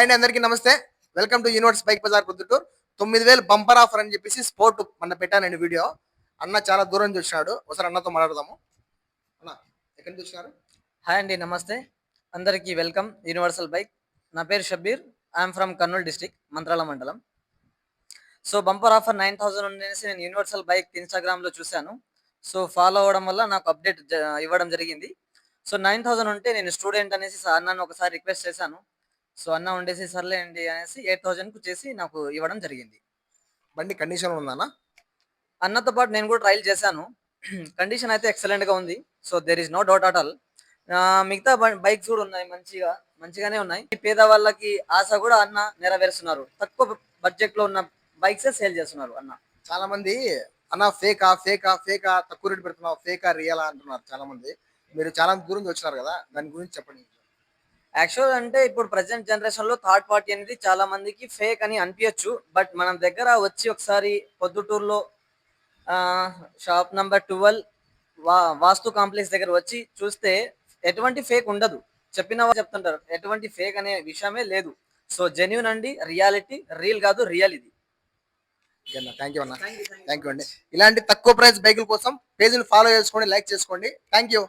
Hi అండి, అందరికీ నమస్తే. Welcome to universe bike Bazaar Proddatur. 9000 bumper offer అని చెప్పేసి స్పోర్ట్ మొన్న పెట్టానండి వీడియో. అన్న చాలా దూరం నుంచి వచ్చినాడు, ఒకసారి అన్నతో మాట్లాడదాము. అన్న ఎక్కడి నుంచి వచ్చినారు? హాయ్ అండి, నమస్తే. అందరికీ వెల్కమ్ యూనివర్సల్ బైక్. నా పేరు Shabbir. I'm from Kurnool district, మంత్రాల మండలం. సో బంపర్ ఆఫర్ 9000 ఉండేసి నేను యూనివర్సల్ బైక్ ఇన్స్టాగ్రామ్లో చూశాను. సో ఫాలో అవ్వడం వల్ల నాకు అప్డేట్ ఇవ్వడం జరిగింది. సో 9000 ఉంటే నేను స్టూడెంట్ అనేసి అన్నను ఒకసారి రిక్వెస్ట్ చేశాను. సో అన్న ఉండేసి సర్లే అండి అనేసి 8000కు చేసి నాకు ఇవ్వడం జరిగింది. బండి కండిషన్ ఉందన్న? అన్నతో పాటు నేను కూడా ట్రయల్ చేశాను. కండిషన్ అయితే ఎక్సలెంట్గా ఉంది. So there is no doubt at all. మిగతా బైక్స్ కూడా ఉన్నాయి, మంచిగానే ఉన్నాయి. పేద వాళ్ళకి ఆశ కూడా అన్న నెరవేరుస్తున్నారు. తక్కువ బడ్జెట్ లో ఉన్న బైక్సే సేల్ చేస్తున్నారు అన్న. చాలా మంది అన్న ఫేకా ఫేకా ఫేకా తక్కువ రేటు పెడుతున్నావు, ఫేకా రియలా అంటున్నారు చాలా మంది. మీరు చాలా దూరం నుంచి వచ్చినారు కదా, దాని గురించి చెప్పండి. యాక్చువల్ అంటే ఇప్పుడు ప్రజెంట్ జనరేషన్ లో థర్డ్ పార్టీ అనేది చాలా మందికి ఫేక్ అని అనిపించచ్చు. బట్ మన దగ్గర వచ్చి ఒకసారి పొద్దుటూరులో షాప్ నంబర్ 12 వాస్తు కాంప్లెక్స్ దగ్గర వచ్చి చూస్తే ఎటువంటి ఫేక్ ఉండదు. చెప్పిన వాళ్ళు చెప్తుంటారు, ఎటువంటి ఫేక్ అనే విషయమే లేదు. సో జెన్యూన్ అండి, రియాలిటీ, రీల్ కాదు రియల్ ఇది. థ్యాంక్ యూ అన్న, థ్యాంక్ యూ అండి. ఇలాంటి తక్కువ ప్రైస్ బైకుల కోసం పేజీని ఫాలో చేసుకోండి, లైక్ చేసుకోండి. Thank you.